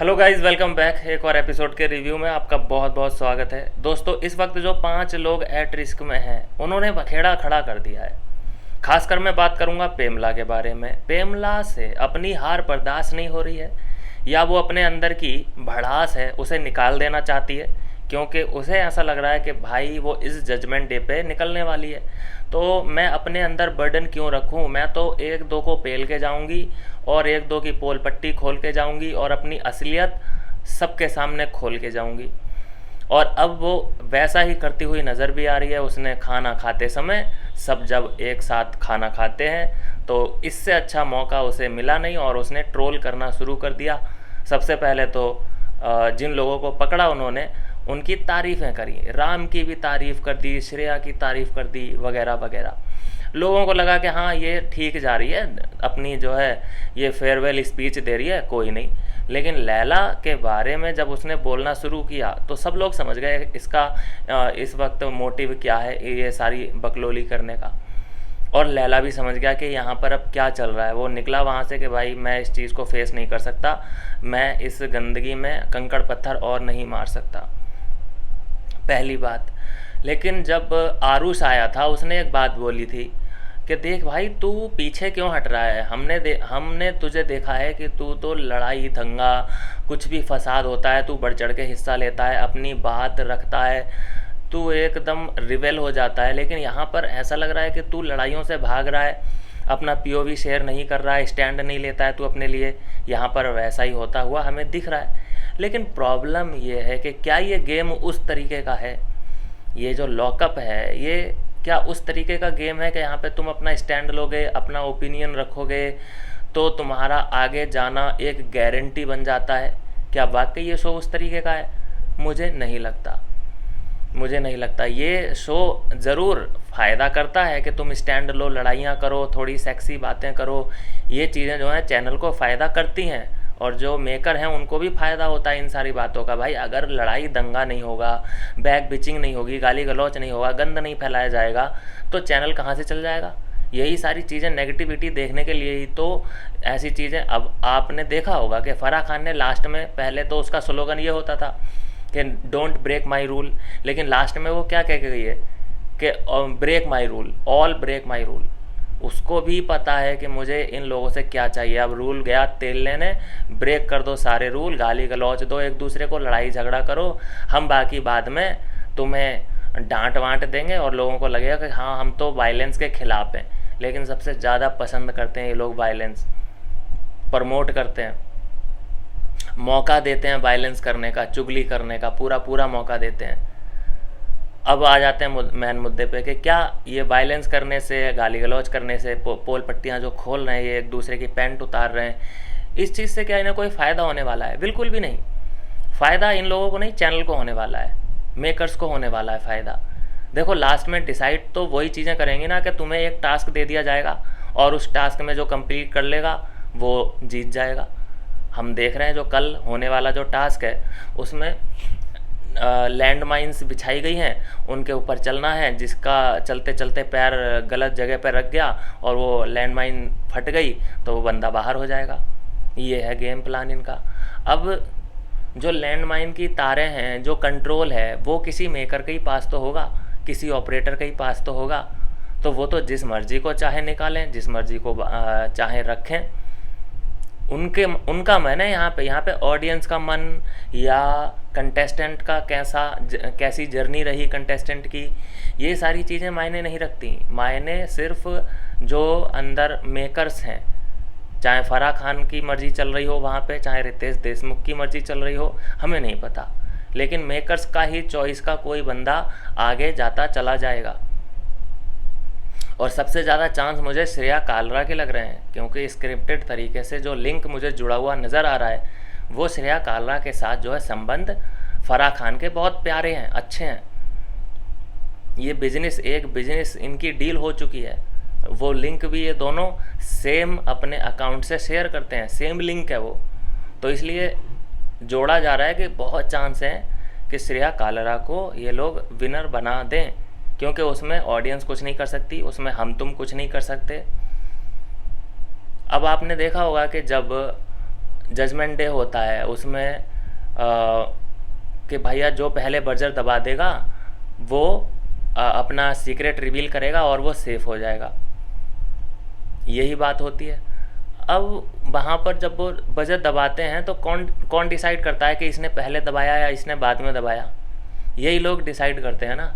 Hello guys, welcome back. एक और episode के रिव्यू में आपका बहुत बहुत स्वागत है। दोस्तों, इस वक्त जो 5 लोग एट रिस्क में हैं उन्होंने बखेड़ा खड़ा कर दिया है। खासकर मैं बात करूंगा पेमला के बारे में। पेमला से अपनी हार बर्दाश्त नहीं हो रही है, या वो अपने अंदर की भड़ास है उसे निकाल देना चाहती है, क्योंकि उसे ऐसा लग रहा है कि भाई वो इस जजमेंट डे पे निकलने वाली है। तो मैं अपने अंदर बर्डन क्यों रखूं, मैं तो एक दो को पेल के जाऊंगी और एक दो की पोल पट्टी खोल के जाऊंगी और अपनी असलियत सबके सामने खोल के जाऊंगी। और अब वो वैसा ही करती हुई नज़र भी आ रही है। उसने खाना खाते समय, सब जब एक साथ खाना खाते हैं तो इससे अच्छा मौका उसे मिला नहीं और उसने ट्रोल करना शुरू कर दिया। सबसे पहले तो जिन लोगों को पकड़ा उन्होंने उनकी तारीफ़ें करी, राम की भी तारीफ़ कर दी, श्रेया की तारीफ़ कर दी, वगैरह वगैरह। लोगों को लगा कि हाँ ये ठीक जा रही है, अपनी जो है ये फेयरवेल स्पीच दे रही है, कोई नहीं। लेकिन लैला के बारे में जब उसने बोलना शुरू किया तो सब लोग समझ गए इसका इस वक्त मोटिव क्या है ये सारी बकलोली करने का। और लैला भी समझ गया कि यहाँ पर अब क्या चल रहा है। वो निकला वहाँ से कि भाई मैं इस चीज़ को फेस नहीं कर सकता, मैं इस गंदगी में कंकड़ पत्थर और नहीं मार सकता, पहली बात। लेकिन जब आरुष आया था उसने एक बात बोली थी कि देख भाई तू पीछे क्यों हट रहा है, हमने तुझे देखा है कि तू तो लड़ाई दंगा कुछ भी फसाद होता है तू बढ़ चढ़ के हिस्सा लेता है, अपनी बात रखता है, तू एकदम रिवेल हो जाता है। लेकिन यहाँ पर ऐसा लग रहा है कि तू लड़ाइयों से भाग रहा है, अपना पीओवी शेयर नहीं कर रहा है, स्टैंड नहीं लेता है तू अपने लिए। यहाँ पर वैसा ही होता हुआ हमें दिख रहा है। लेकिन प्रॉब्लम ये है कि क्या ये गेम उस तरीके का है, ये जो लॉकअप है ये क्या उस तरीके का गेम है कि यहाँ पे तुम अपना स्टैंड लोगे, अपना ओपिनियन रखोगे तो तुम्हारा आगे जाना एक गारंटी बन जाता है? क्या वाकई ये शो उस तरीके का है? मुझे नहीं लगता। ये शो ज़रूर फ़ायदा करता है कि तुम स्टैंड लो, लड़ाइयाँ करो, थोड़ी सेक्सी बातें करो, ये चीज़ें जो हैं चैनल को फ़ायदा करती हैं और जो मेकर हैं उनको भी फ़ायदा होता है इन सारी बातों का। भाई अगर लड़ाई दंगा नहीं होगा, बैक बिचिंग नहीं होगी, गाली गलौच नहीं होगा, गंद नहीं फैलाया जाएगा तो चैनल कहाँ से चल जाएगा? यही सारी चीज़ें नेगेटिविटी देखने के लिए ही तो ऐसी चीज़ें। अब आपने देखा होगा कि फ़राह खान ने लास्ट में, पहले तो उसका स्लोगन ये होता था कि डोंट ब्रेक माई रूल, लेकिन लास्ट में वो क्या कह के गई है कि break my rule, all break my rule. उसको भी पता है कि मुझे इन लोगों से क्या चाहिए। अब रूल गया तेल लेने, ब्रेक कर दो सारे रूल, गाली गलौच दो एक दूसरे को, लड़ाई झगड़ा करो, हम बाकी बाद में तुम्हें डांट वांट देंगे और लोगों को लगेगा कि हाँ हम तो वायलेंस के खिलाफ हैं। लेकिन सबसे ज़्यादा पसंद करते हैं ये लोग वायलेंस, प्रमोट करते हैं, मौका देते हैं वायलेंस करने का, चुगली करने का, पूरा पूरा मौका देते हैं। अब आ जाते हैं मेन मुद्दे पे कि क्या ये वायलेंस करने से, गाली गलौज करने से, पोल पट्टियाँ जो खोल रहे हैं, ये एक दूसरे की पैंट उतार रहे हैं, इस चीज़ से क्या इन्हें कोई फ़ायदा होने वाला है? बिल्कुल भी नहीं। फ़ायदा इन लोगों को नहीं, चैनल को होने वाला है, मेकर्स को होने वाला है फ़ायदा। देखो लास्ट में डिसाइड तो वही चीज़ें करेंगी ना कि तुम्हें एक टास्क दे दिया जाएगा और उस टास्क में जो कंप्लीट कर लेगा वो जीत जाएगा। हम देख रहे हैं जो कल होने वाला जो टास्क है उसमें लैंड माइन्स बिछाई गई हैं, उनके ऊपर चलना है, जिसका चलते चलते पैर गलत जगह पर रख गया और वो लैंड माइन फट गई तो वो बंदा बाहर हो जाएगा। ये है गेम प्लान इनका। अब जो लैंड माइन की तारें हैं, जो कंट्रोल है, वो किसी मेकर के ही पास तो होगा, किसी ऑपरेटर के ही पास तो होगा। तो वो तो जिस मर्जी को चाहे निकालें, जिस मर्जी को चाहे रखें। उनका मन है यहाँ पे ऑडियंस का मन या कंटेस्टेंट का कैसी जर्नी रही कंटेस्टेंट की, ये सारी चीज़ें मायने नहीं रखती। मायने सिर्फ जो अंदर मेकर्स हैं, चाहे फ़राह खान की मर्ज़ी चल रही हो वहाँ पे, चाहे रितेश देशमुख की मर्ज़ी चल रही हो, हमें नहीं पता, लेकिन मेकर्स का ही चॉइस का कोई बंदा आगे जाता चला जाएगा। और सबसे ज़्यादा चांस मुझे श्रेया कालरा के लग रहे हैं, क्योंकि स्क्रिप्टेड तरीके से जो लिंक मुझे जुड़ा हुआ नज़र आ रहा है वो श्रेया कालरा के साथ जो है संबंध फ़राह खान के बहुत प्यारे हैं, अच्छे हैं। ये एक बिजनेस इनकी डील हो चुकी है। वो लिंक भी ये दोनों सेम अपने अकाउंट से शेयर करते हैं, सेम लिंक है वो, तो इसलिए जोड़ा जा रहा है कि बहुत चांस है कि श्रेया कालरा को ये लोग विनर बना दें, क्योंकि उसमें ऑडियंस कुछ नहीं कर सकती, उसमें हम तुम कुछ नहीं कर सकते। अब आपने देखा होगा कि जब जजमेंट डे होता है उसमें कि भैया जो पहले बजर दबा देगा वो अपना सीक्रेट रिवील करेगा और वो सेफ हो जाएगा, यही बात होती है। अब वहाँ पर जब वो बजर दबाते हैं तो कौन कौन डिसाइड करता है कि इसने पहले दबाया या इसने बाद में दबाया? यही लोग डिसाइड करते हैं ना,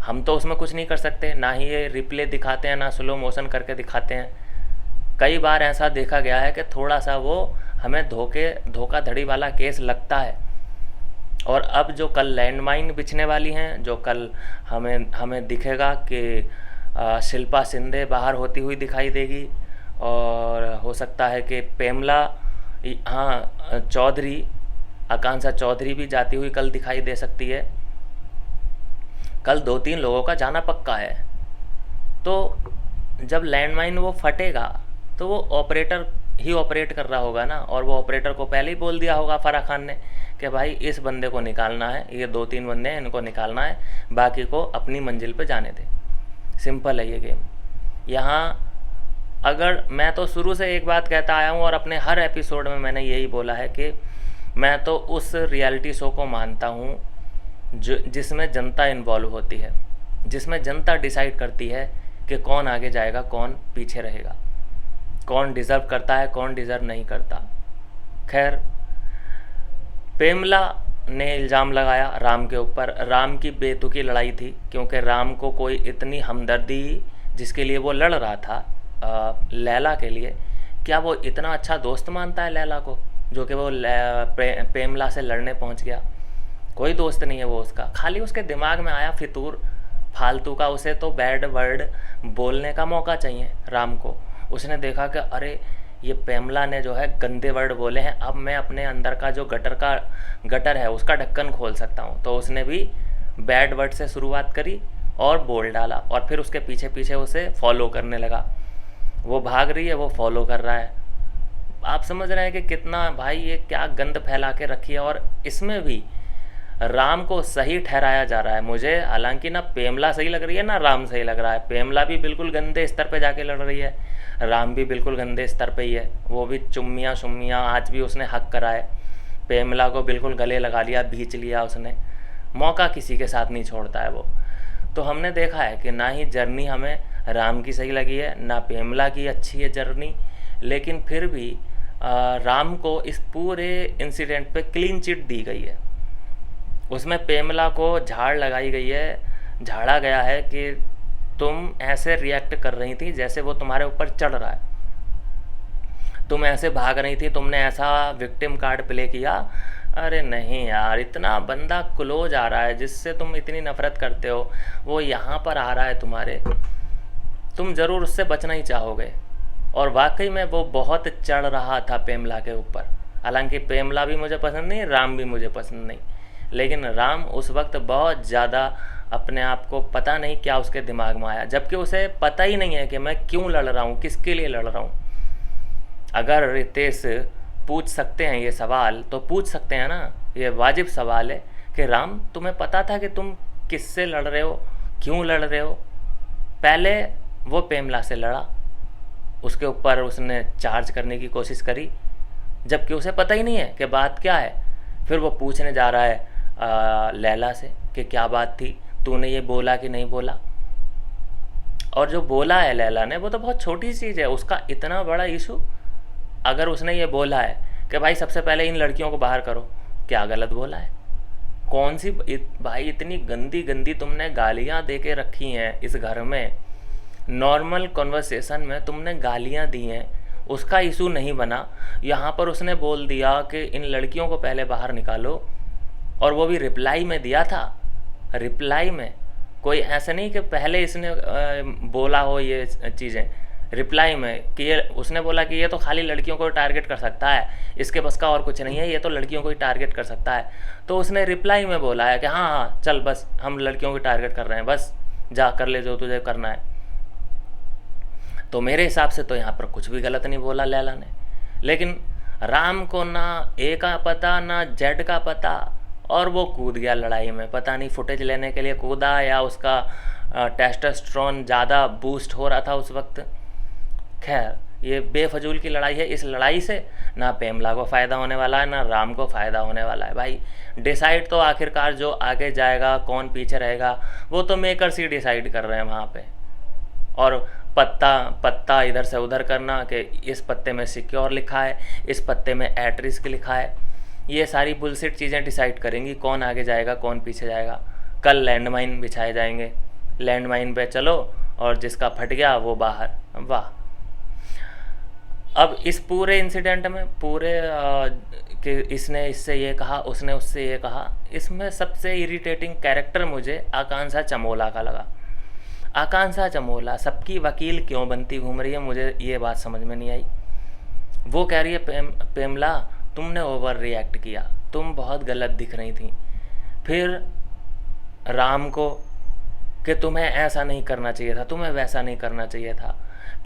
हम तो उसमें कुछ नहीं कर सकते, ना ही ये रिप्ले दिखाते हैं, ना स्लो मोशन करके दिखाते हैं। कई बार ऐसा देखा गया है कि थोड़ा सा वो हमें धोखाधड़ी वाला केस लगता है। और अब जो कल लैंडमाइन बिछने वाली हैं, जो कल हमें हमें दिखेगा कि शिल्पा शिंदे बाहर होती हुई दिखाई देगी, और हो सकता है कि पेमला, हाँ, चौधरी, आकांक्षा चौधरी भी जाती हुई कल दिखाई दे सकती है। कल 2-3 लोगों का जाना पक्का है। तो जब लैंडमाइन वो फटेगा तो वो ऑपरेटर ही ऑपरेट कर रहा होगा ना, और वो ऑपरेटर को पहले ही बोल दिया होगा फराह खान ने कि भाई इस बंदे को निकालना है, ये 2-3 बंदे हैं, इनको निकालना है, बाकी को अपनी मंजिल पे जाने दे। सिंपल है ये गेम। यहाँ अगर मैं तो शुरू से एक बात कहता आया हूँ और अपने हर एपिसोड में मैंने यही बोला है कि मैं तो उस रियलिटी शो को मानता हूँ जिसमें जनता इन्वॉल्व होती है, जिसमें जनता डिसाइड करती है कि कौन आगे जाएगा, कौन पीछे रहेगा, कौन डिज़र्व करता है, कौन डिज़र्व नहीं करता। खैर, पेमला ने इल्ज़ाम लगाया राम के ऊपर। राम की बेतुकी लड़ाई थी, क्योंकि राम को कोई इतनी हमदर्दी जिसके लिए वो लड़ रहा था, लैला के लिए, क्या वो इतना अच्छा दोस्त मानता है लैला को, जो कि वो पेमला से लड़ने पहुंच गया? कोई दोस्त नहीं है वो उसका, खाली उसके दिमाग में आया फितूर फालतू का, उसे तो बैड वर्ड बोलने का मौका चाहिए राम को। उसने देखा कि अरे ये पेमला ने जो है गंदे वर्ड बोले हैं, अब मैं अपने अंदर का जो गटर है उसका ढक्कन खोल सकता हूँ। तो उसने भी बैड वर्ड से शुरुआत करी और बोल डाला, और फिर उसके पीछे पीछे उसे फॉलो करने लगा। वो भाग रही है, वो फॉलो कर रहा है। आप समझ रहे हैं कि कितना भाई ये क्या गंद फैला के रखी है। और इसमें भी राम को सही ठहराया जा रहा है मुझे, हालांकि ना पेमला सही लग रही है ना राम सही लग रहा है। पेमला भी बिल्कुल गंदे स्तर पे जाके लड़ रही है, राम भी बिल्कुल गंदे स्तर पे ही है। वो भी चुम्मियाँ शुम्मियाँ आज भी उसने हक करा है, पेमला को बिल्कुल गले लगा लिया, भींच लिया उसने, मौका किसी के साथ नहीं छोड़ता है वो। तो हमने देखा है कि ना ही जर्नी हमें राम की सही लगी है, ना पेमला की अच्छी है जर्नी, लेकिन फिर भी राम को इस पूरे इंसिडेंट पे क्लीन चिट दी गई है। उसमें पेमला को झाड़ लगाई गई है, झाड़ा गया है कि तुम ऐसे रिएक्ट कर रही थी जैसे वो तुम्हारे ऊपर चढ़ रहा है, तुम ऐसे भाग रही थी, तुमने ऐसा विक्टिम कार्ड प्ले किया। अरे नहीं यार, इतना बंदा क्लोज आ रहा है जिससे तुम इतनी नफरत करते हो, वो यहाँ पर आ रहा है तुम्हारे, तुम ज़रूर उससे बचना ही चाहोगे। और वाकई में वो बहुत चढ़ रहा था पेमला के ऊपर। हालांकि पेमला भी मुझे पसंद नहीं, राम भी मुझे पसंद नहीं, लेकिन राम उस वक्त बहुत ज़्यादा अपने आप को, पता नहीं क्या उसके दिमाग में आया, जबकि उसे पता ही नहीं है कि मैं क्यों लड़ रहा हूँ, किसके लिए लड़ रहा हूँ। अगर रितेश पूछ सकते हैं ये सवाल तो पूछ सकते हैं ना, ये वाजिब सवाल है कि राम तुम्हें पता था कि तुम किससे लड़ रहे हो, क्यों लड़ रहे हो? पहले वो पेमला से लड़ा, उसके ऊपर उसने चार्ज करने की कोशिश करी, जबकि उसे पता ही नहीं है कि बात क्या है। फिर वो पूछने जा रहा है लैला से कि क्या बात थी, तूने ये बोला कि नहीं बोला। और जो बोला है लैला ने वो तो बहुत छोटी चीज़ है, उसका इतना बड़ा इशू। अगर उसने ये बोला है कि भाई सबसे पहले इन लड़कियों को बाहर करो, क्या गलत बोला है? कौन सी भाई इतनी गंदी गंदी तुमने गालियाँ दे के रखी हैं इस घर में, नॉर्मल कॉन्वर्सेशन में तुमने गालियाँ दी हैं, उसका इशू नहीं बना। यहाँ पर उसने बोल दिया कि इन लड़कियों को पहले बाहर निकालो, और वो भी रिप्लाई में दिया था। रिप्लाई में कोई ऐसा नहीं कि पहले इसने बोला हो ये चीज़ें, रिप्लाई में कि ये उसने बोला कि ये तो खाली लड़कियों को टारगेट कर सकता है, इसके बस का और कुछ नहीं है, ये तो लड़कियों को ही टारगेट कर सकता है। तो उसने रिप्लाई में बोला है कि हाँ हाँ चल बस हम लड़कियों को टारगेट कर रहे हैं, बस जा कर ले जो तुझे करना है। तो मेरे हिसाब से तो यहाँ पर कुछ भी गलत नहीं बोला लैला ने। लेकिन राम को ना ए का पता ना जेड का पता, और वो कूद गया लड़ाई में। पता नहीं फुटेज लेने के लिए कूदा या उसका टेस्टोस्टेरोन ज़्यादा बूस्ट हो रहा था उस वक्त। खैर ये बेफजूल की लड़ाई है। इस लड़ाई से ना पेमला को फ़ायदा होने वाला है, ना राम को फ़ायदा होने वाला है। भाई डिसाइड तो आखिरकार जो आगे जाएगा, कौन पीछे रहेगा, वो तो मेकर्स ही डिसाइड कर रहे हैं वहाँ पे। और पत्ता पत्ता इधर से उधर करना कि इस पत्ते में सिक्योर लिखा है, इस पत्ते में एट रिस्क लिखा है, ये सारी बुलशिट चीज़ें डिसाइड करेंगी कौन आगे जाएगा, कौन पीछे जाएगा। कल लैंडमाइन बिछाए जाएंगे, लैंडमाइन पे चलो और जिसका फट गया वो बाहर। वाह। अब इस पूरे इंसिडेंट में कि इसने इससे ये कहा, उसने उससे ये कहा, इसमें सबसे इरिटेटिंग कैरेक्टर मुझे आकांक्षा चमोला का लगा। आकांक्षा चमोला सबकी वकील क्यों बनती घूम रही है, मुझे ये बात समझ में नहीं आई। वो कह रही है पेमला तुमने ओवर रिएक्ट किया, तुम बहुत गलत दिख रही थी। फिर राम को कि तुम्हें ऐसा नहीं करना चाहिए था, तुम्हें वैसा नहीं करना चाहिए था।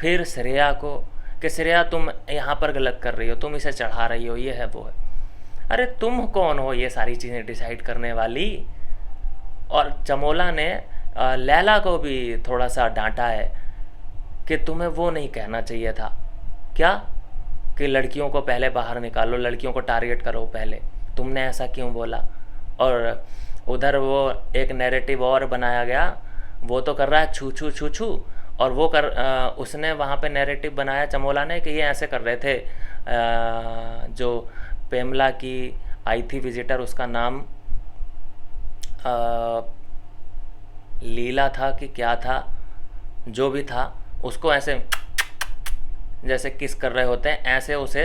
फिर श्रेया को कि श्रेया तुम यहाँ पर गलत कर रही हो, तुम इसे चढ़ा रही हो, ये है वो है। अरे तुम कौन हो ये सारी चीज़ें डिसाइड करने वाली। और चमोला ने लैला को भी थोड़ा सा डांटा है कि तुम्हें वो नहीं कहना चाहिए था, क्या कि लड़कियों को पहले बाहर निकालो, लड़कियों को टारगेट करो पहले, तुमने ऐसा क्यों बोला। और उधर वो एक नैरेटिव और बनाया गया, वो तो कर रहा है छू छू छू छू, और वो उसने वहाँ पे नैरेटिव बनाया चमोला ने कि ये ऐसे कर रहे थे। जो पेमला की आई थी विजिटर, उसका नाम लीला था कि क्या था, जो भी था, उसको ऐसे जैसे किस कर रहे होते हैं ऐसे उसे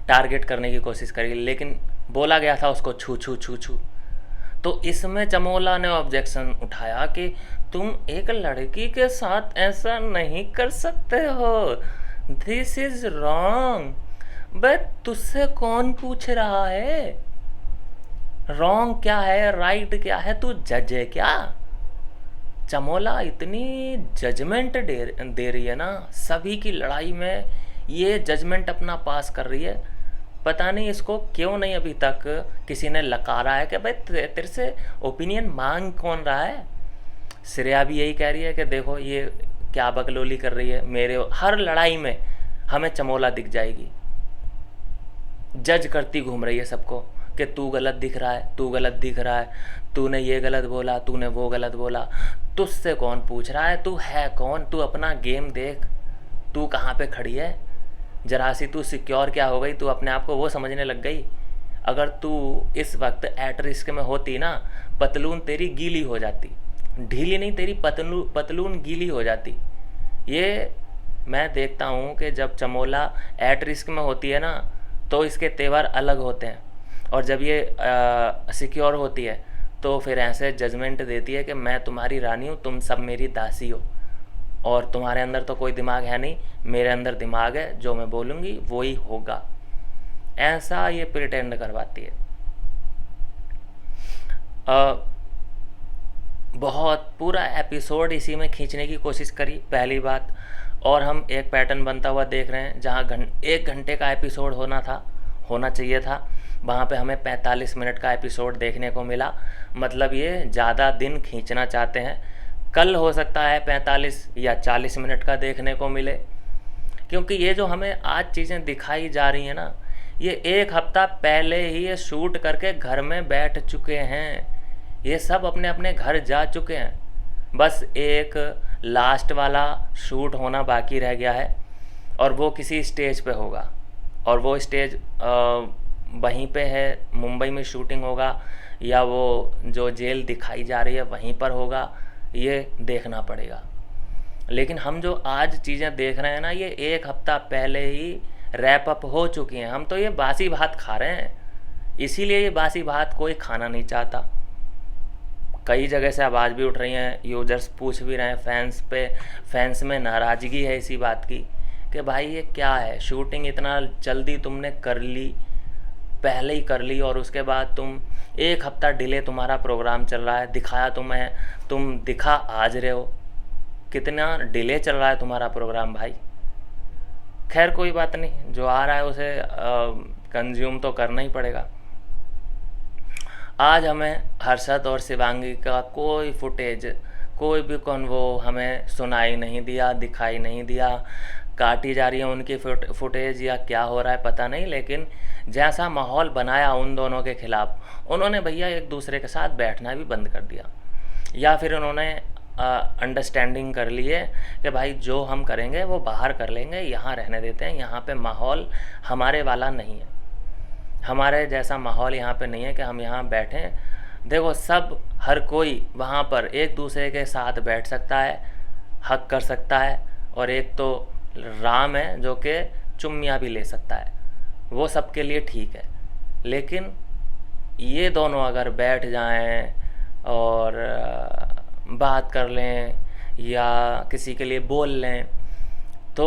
टारगेट करने की कोशिश करी, लेकिन बोला गया था उसको छू छू छू छू। तो इसमें चमोला ने ऑब्जेक्शन उठाया कि तुम एक लड़की के साथ ऐसा नहीं कर सकते हो, दिस इज रॉन्ग। बट तुझसे कौन पूछ रहा है रॉन्ग क्या है, राइट क्या है, तू जज है क्या। चमोला इतनी जजमेंट दे रही है ना सभी की लड़ाई में, ये जजमेंट अपना पास कर रही है। पता नहीं इसको क्यों नहीं अभी तक किसी ने लकारा है कि भाई तेरे से ओपिनियन मांग कौन रहा है। श्रेया भी यही कह रही है कि देखो ये क्या बकलोली कर रही है, मेरे हर लड़ाई में हमें चमोला दिख जाएगी, जज करती घूम रही है सबको कि तू गलत दिख रहा है, तू गलत दिख रहा है, तूने ये गलत बोला, तूने वो गलत बोला, तुझसे कौन पूछ रहा है, तू है कौन, तू अपना गेम देख, तू कहाँ पे खड़ी है, जरा सी तू सिक्योर क्या हो गई, तू अपने आप को वो समझने लग गई। अगर तू इस वक्त एट रिस्क में होती ना, पतलून तेरी गीली हो जाती, ढीली नहीं, तेरी पतलून गीली हो जाती। ये मैं देखता हूँ कि जब चमोला एट रिस्क में होती है ना तो इसके तेवर अलग होते हैं, और जब ये सिक्योर होती है तो फिर ऐसे जजमेंट देती है कि मैं तुम्हारी रानी हूँ, तुम सब मेरी दासी हो, और तुम्हारे अंदर तो कोई दिमाग है नहीं, मेरे अंदर दिमाग है, जो मैं बोलूँगी वही होगा। ऐसा ये प्रिटेंड करवाती है। बहुत पूरा एपिसोड इसी में खींचने की कोशिश करी पहली बात, और हम एक पैटर्न बनता हुआ देख रहे हैं। जहाँ 1 घंटे का एपिसोड होना चाहिए था, वहाँ पे हमें 45 मिनट का एपिसोड देखने को मिला। मतलब ये ज़्यादा दिन खींचना चाहते हैं। कल हो सकता है 45 या 40 मिनट का देखने को मिले, क्योंकि ये जो हमें आज चीज़ें दिखाई जा रही हैं ना, ये 1 हफ्ता पहले ही ये शूट करके घर में बैठ चुके हैं, ये सब अपने अपने घर जा चुके हैं। बस एक लास्ट वाला शूट होना बाकी रह गया है, और वो किसी स्टेज पे होगा, और वो स्टेज वहीं पे है, मुंबई में शूटिंग होगा, या वो जो जेल दिखाई जा रही है वहीं पर होगा, ये देखना पड़ेगा। लेकिन हम जो आज चीज़ें देख रहे हैं ना, ये 1 हफ्ता पहले ही रैप अप हो चुकी हैं। हम तो ये बासी भात खा रहे हैं, इसीलिए ये बासी भात कोई खाना नहीं चाहता। कई जगह से आवाज़ भी उठ रही हैं, यूजर्स पूछ भी रहे हैं, फैंस में नाराज़गी है इसी बात की कि भाई ये क्या है, शूटिंग इतना जल्दी तुमने कर ली, पहले ही कर ली, और उसके बाद तुम 1 हफ्ता डिले तुम्हारा प्रोग्राम चल रहा है, दिखाया तुम दिखा आज रहे हो, कितना डिले चल रहा है तुम्हारा प्रोग्राम भाई। खैर कोई बात नहीं, जो आ रहा है उसे कंज्यूम तो करना ही पड़ेगा। आज हमें हर्षद और शिवांगी का कोई फुटेज, कोई भी कॉन्वो हमें सुनाई नहीं दिया, दिखाई नहीं दिया। काटी जा रही है उनकी फुटेज या क्या हो रहा है पता नहीं, लेकिन जैसा माहौल बनाया उन दोनों के खिलाफ, उन्होंने भैया एक दूसरे के साथ बैठना भी बंद कर दिया। या फिर उन्होंने अंडरस्टैंडिंग कर ली है कि भाई जो हम करेंगे वो बाहर कर लेंगे, यहाँ रहने देते हैं, यहाँ पे माहौल हमारे वाला नहीं है, हमारे जैसा माहौल यहाँ पे नहीं है कि हम यहाँ बैठें। देखो सब हर कोई वहाँ पर एक दूसरे के साथ बैठ सकता है, हक कर सकता है, और एक तो राम है जो कि चुम्मियाँ भी ले सकता है, वो सबके लिए ठीक है। लेकिन ये दोनों अगर बैठ जाएं और बात कर लें या किसी के लिए बोल लें तो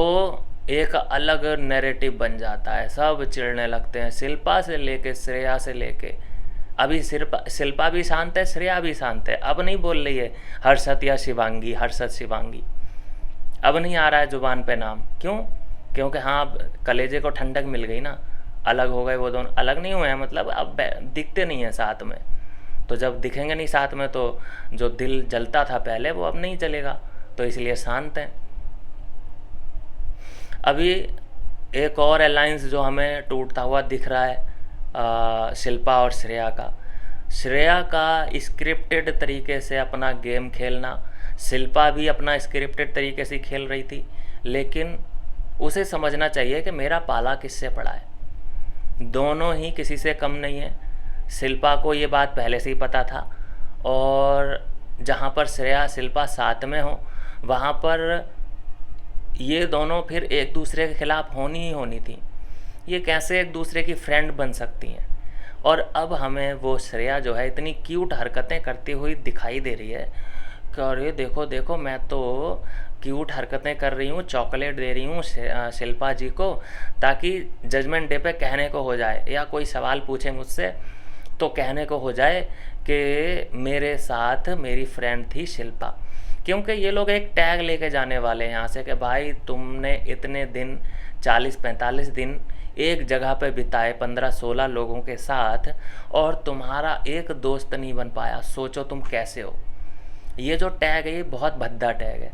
एक अलग नैरेटिव बन जाता है, सब चिढ़ने लगते हैं। शिल्पा से लेके श्रेया से लेके अभी शिल्पा भी शांत है, श्रेया भी शांत है, अब नहीं बोल रही है हर्षद या शिवांगी, हर्षद शिवांगी अब नहीं आ रहा है जुबान पे नाम। क्यों? क्योंकि हाँ अब कलेजे को ठंडक मिल गई ना, अलग हो गए वो दोनों। अलग नहीं हुए हैं मतलब अब दिखते नहीं हैं साथ में, तो जब दिखेंगे नहीं साथ में तो जो दिल जलता था पहले वो अब नहीं जलेगा, तो इसलिए शांत हैं। अभी एक और अलायंस जो हमें टूटता हुआ दिख रहा है शिल्पा और श्रेया का। श्रेया का स्क्रिप्टेड तरीके से अपना गेम खेलना, शिल्पा भी अपना स्क्रिप्टेड तरीके से खेल रही थी, लेकिन उसे समझना चाहिए कि मेरा पाला किससे पड़ा है। दोनों ही किसी से कम नहीं है। शिल्पा को ये बात पहले से ही पता था, और जहाँ पर श्रेया शिल्पा साथ में हो वहाँ पर ये दोनों फिर एक दूसरे के खिलाफ होनी ही होनी थी। ये कैसे एक दूसरे की फ्रेंड बन सकती हैं? और अब हमें वो श्रेया जो है इतनी क्यूट हरकतें करती हुई दिखाई दे रही है कि अरे देखो देखो मैं तो क्यूट हरकतें कर रही हूँ, चॉकलेट दे रही हूँ शिल्पा जी को, ताकि जजमेंट डे पे कहने को हो जाए या कोई सवाल पूछे मुझसे तो कहने को हो जाए कि मेरे साथ मेरी फ्रेंड थी शिल्पा। क्योंकि ये लोग एक टैग लेके जाने वाले हैं यहाँ से कि भाई तुमने इतने दिन 40-45 दिन एक जगह पे बिताए 15-16 लोगों के साथ, और तुम्हारा एक दोस्त नहीं बन पाया, सोचो तुम कैसे हो। ये जो टैग है ये बहुत भद्दा टैग है।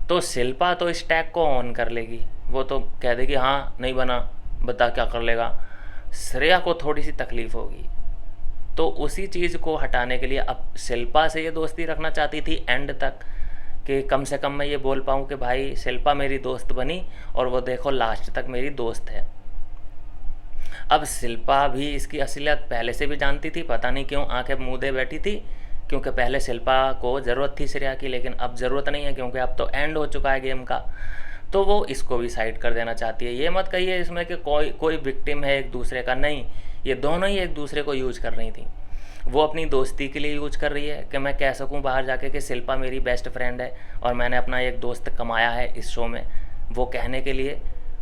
तो शिल्पा तो इस टैग को ऑन कर लेगी, वो तो कह देगी हाँ नहीं बना, बता क्या कर लेगा। श्रेया को थोड़ी सी तकलीफ़ होगी, तो उसी चीज़ को हटाने के लिए अब शिल्पा से ये दोस्ती रखना चाहती थी एंड तक, कि कम से कम मैं ये बोल पाऊँ कि भाई शिल्पा मेरी दोस्त बनी और वो देखो लास्ट तक मेरी दोस्त है। अब शिल्पा भी इसकी असलियत पहले से भी जानती थी, पता नहीं क्यों आंखें मूंदे बैठी थी, क्योंकि पहले शिल्पा को ज़रूरत थी श्रेया की, लेकिन अब ज़रूरत नहीं है क्योंकि अब तो एंड हो चुका है गेम का, तो वो इसको भी साइड कर देना चाहती है। ये मत कहिए इसमें कि कोई विक्टिम है एक दूसरे का, नहीं, ये दोनों ही एक दूसरे को यूज कर रही थी। वो अपनी दोस्ती के लिए यूज कर रही है कि मैं कह सकूं बाहर जाके कि शिल्पा मेरी बेस्ट फ्रेंड है और मैंने अपना एक दोस्त कमाया है इस शो में, वो कहने के लिए।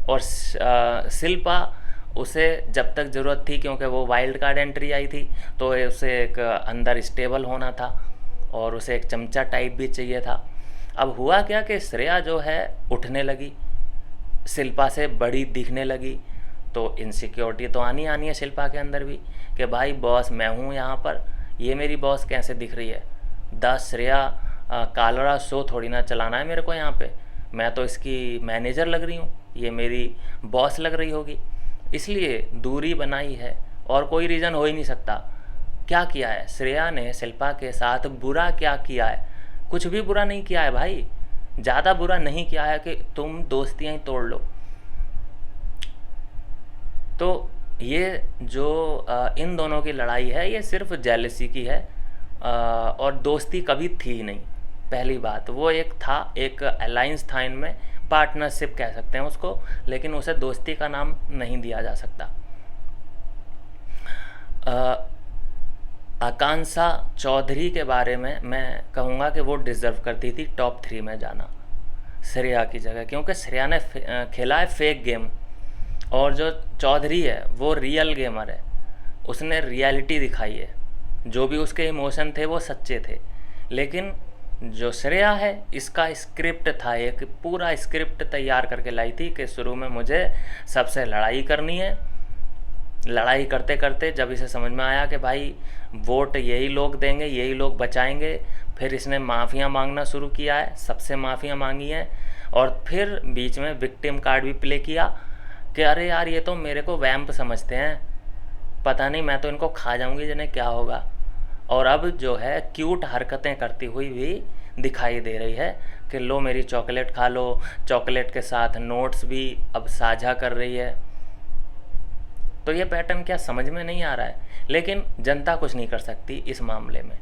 और शिल्पा उसे जब तक ज़रूरत थी, क्योंकि वो वाइल्ड कार्ड एंट्री आई थी, तो उसे एक अंदर स्टेबल होना था और उसे एक चमचा टाइप भी चाहिए था। अब हुआ क्या कि श्रेया जो है उठने लगी, शिल्पा से बड़ी दिखने लगी, तो इनसिक्योरिटी तो आनी है शिल्पा के अंदर भी कि भाई बॉस मैं हूँ यहाँ पर, ये मेरी बॉस कैसे दिख रही है। श्रेया कालरा शो थोड़ी ना चलाना है मेरे को यहाँ पे, मैं तो इसकी मैनेजर लग रही हूँ, ये मेरी बॉस लग रही होगी, इसलिए दूरी बनाई है और कोई रीज़न हो ही नहीं सकता। क्या किया है श्रेया ने शिल्पा के साथ? बुरा क्या किया है? कुछ भी बुरा नहीं किया है भाई, ज़्यादा बुरा नहीं किया है कि तुम दोस्तियाँ ही तोड़ लो। तो ये जो इन दोनों की लड़ाई है ये सिर्फ जेलसी की है, और दोस्ती कभी थी ही नहीं। पहली बात वो एक अलायंस था इनमें, पार्टनरशिप कह सकते हैं उसको, लेकिन उसे दोस्ती का नाम नहीं दिया जा सकता। आकांक्षा चौधरी के बारे में मैं कहूँगा कि वो डिज़र्व करती थी टॉप 3 में जाना श्रेया की जगह, क्योंकि श्रेया ने खेला है फेक गेम और जो चौधरी है वो रियल गेमर है, उसने रियलिटी दिखाई है, जो भी उसके इमोशन थे वो सच्चे थे। लेकिन जो श्रेया है इसका स्क्रिप्ट था, एक पूरा स्क्रिप्ट तैयार करके लाई थी कि शुरू में मुझे सबसे लड़ाई करनी है, लड़ाई करते करते जब इसे समझ में आया कि भाई वोट यही लोग देंगे, यही लोग बचाएंगे, फिर इसने माफ़ियाँ मांगना शुरू किया है, सबसे माफ़ियाँ मांगी हैं। और फिर बीच में विक्टिम कार्ड भी प्ले किया कि अरे यार ये तो मेरे को वैम्प समझते हैं, पता नहीं मैं तो इनको खा जाऊंगी, जिन्हें क्या होगा। और अब जो है क्यूट हरकतें करती हुई भी दिखाई दे रही है कि लो मेरी चॉकलेट खा लो, चॉकलेट के साथ नोट्स भी अब साझा कर रही है। तो ये पैटर्न क्या समझ में नहीं आ रहा है, लेकिन जनता कुछ नहीं कर सकती इस मामले में।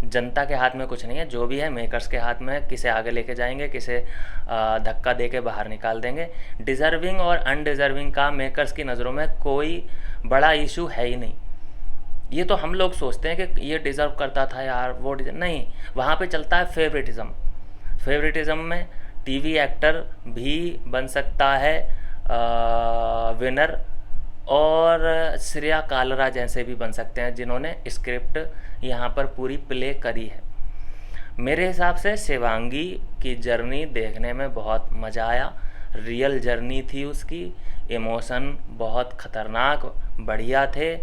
जनता के हाथ में कुछ नहीं है, जो भी है मेकर्स के हाथ में है। किसे आगे लेके जाएंगे, किसे धक्का दे के बाहर निकाल देंगे। डिज़र्विंग और अनडिज़र्विंग का मेकर्स की नज़रों में कोई बड़ा इशू है ही नहीं। ये तो हम लोग सोचते हैं कि ये डिज़र्व करता था यार, वो नहीं, वहाँ पे चलता है फेवरेटिज़म। फेवरेटिज़म में टीवी एक्टर भी बन सकता है विनर, और श्रेया कालरा जैसे भी बन सकते हैं जिन्होंने स्क्रिप्ट यहाँ पर पूरी प्ले करी है। मेरे हिसाब से शिवांगी की जर्नी देखने में बहुत मज़ा आया। रियल जर्नी थी उसकी, इमोशन बहुत ख़तरनाक बढ़िया थे।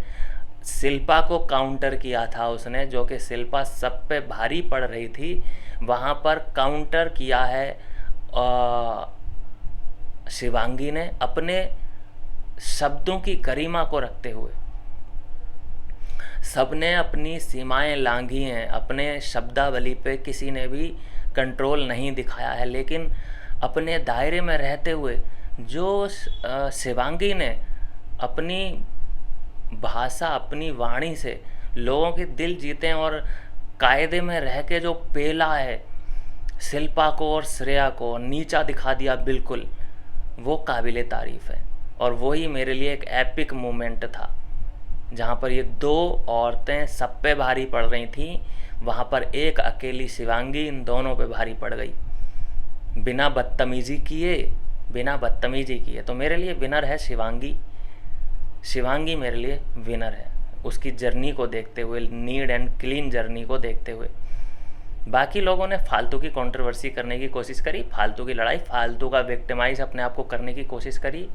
शिल्पा को काउंटर किया था उसने, जो कि शिल्पा सब पे भारी पड़ रही थी, वहाँ पर काउंटर किया है शिवांगी ने अपने शब्दों की गरिमा को रखते हुए। सबने अपनी सीमाएं लांघी हैं, अपने शब्दावली पे किसी ने भी कंट्रोल नहीं दिखाया है, लेकिन अपने दायरे में रहते हुए जो शिवांगी ने अपनी भाषा, अपनी वाणी से लोगों के दिल जीते हैं और कायदे में रह के जो पेला है शिल्पा को और श्रेया को, नीचा दिखा दिया बिल्कुल, वो काबिले तारीफ़ है। और वही मेरे लिए एक एपिक मोमेंट था, जहाँ पर ये दो औरतें सब पे भारी पड़ रही थीं, वहाँ पर एक अकेली शिवांगी इन दोनों पे भारी पड़ गई, बिना बदतमीज़ी किए। तो मेरे लिए विनर है शिवांगी। शिवांगी मेरे लिए विनर है, उसकी जर्नी को देखते हुए, नीड एंड क्लीन जर्नी को देखते हुए। बाकी लोगों ने फालतू की कंट्रोवर्सी करने की कोशिश करी, फालतू की लड़ाई, फालतू का विक्टिमाइज अपने आप को करने की कोशिश करी।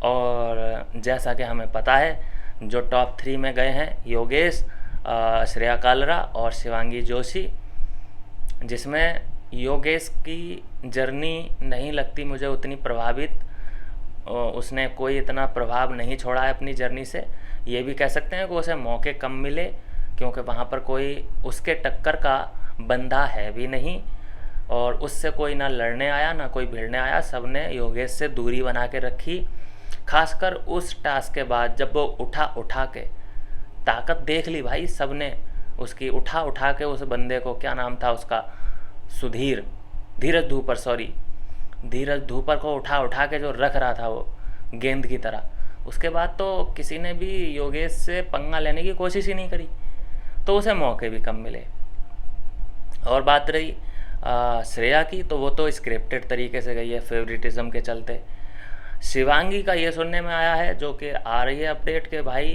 और जैसा कि हमें पता है, जो टॉप 3 में गए हैं योगेश, श्रेया कालरा और शिवांगी जोशी, जिसमें योगेश की जर्नी नहीं लगती मुझे उतनी प्रभावित, उसने कोई इतना प्रभाव नहीं छोड़ा है अपनी जर्नी से। ये भी कह सकते हैं कि उसे मौके कम मिले, क्योंकि वहाँ पर कोई उसके टक्कर का बंदा है भी नहीं, और उससे कोई ना लड़ने आया ना कोई भिड़ने आया। सबने योगेश से दूरी बना के रखी, खासकर उस टास्क के बाद जब वो उठा के ताकत देख ली भाई सबने उसकी, उठा के उस बंदे को, क्या नाम था उसका, धीरज धूपर को उठा के जो रख रहा था वो गेंद की तरह, उसके बाद तो किसी ने भी योगेश से पंगा लेने की कोशिश ही नहीं करी, तो उसे मौके भी कम मिले। और बात रही श्रेया की, तो वो तो स्क्रिप्टेड तरीके से गई है फेवरेटिज्म के चलते। शिवांगी का ये सुनने में आया है, जो कि आ रही है अपडेट, के भाई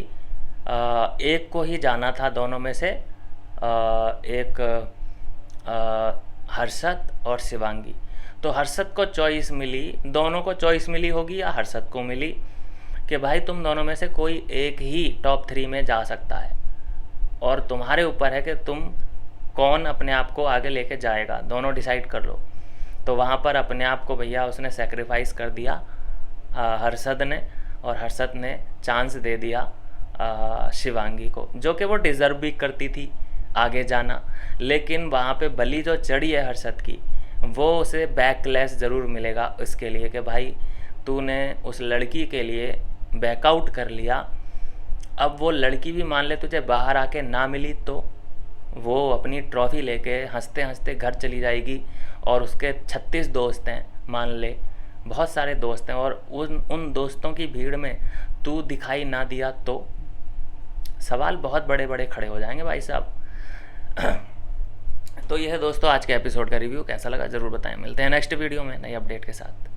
एक को ही जाना था दोनों में से, एक हर्षद और शिवांगी। तो हर्षद को चॉइस मिली, दोनों को चॉइस मिली होगी या हर्षद को मिली कि भाई तुम दोनों में से कोई एक ही टॉप 3 में जा सकता है, और तुम्हारे ऊपर है कि तुम कौन अपने आप को आगे लेके जाएगा, दोनों डिसाइड कर लो। तो वहाँ पर अपने आप को भैया उसने सेक्रीफाइस कर दिया हर्षद ने, और हर्षद ने चांस दे दिया शिवांगी को, जो कि वो डिज़र्व भी करती थी आगे जाना। लेकिन वहाँ पे बलि जो चढ़ी है हर्षद की, वो उसे बैकलैश ज़रूर मिलेगा इसके लिए कि भाई तूने उस लड़की के लिए बैकआउट कर लिया, अब वो लड़की भी मान ले तुझे बाहर आके ना मिली तो वो अपनी ट्रॉफ़ी लेके हंसते हंसते घर चली जाएगी, और उसके 36 दोस्त हैं मान ले, बहुत सारे दोस्त हैं, और उन दोस्तों की भीड़ में तू दिखाई ना दिया तो सवाल बहुत बड़े बड़े खड़े हो जाएंगे भाई साहब। तो यह है दोस्तों आज के एपिसोड का रिव्यू, कैसा लगा ज़रूर बताएं। मिलते हैं नेक्स्ट वीडियो में नई अपडेट के साथ।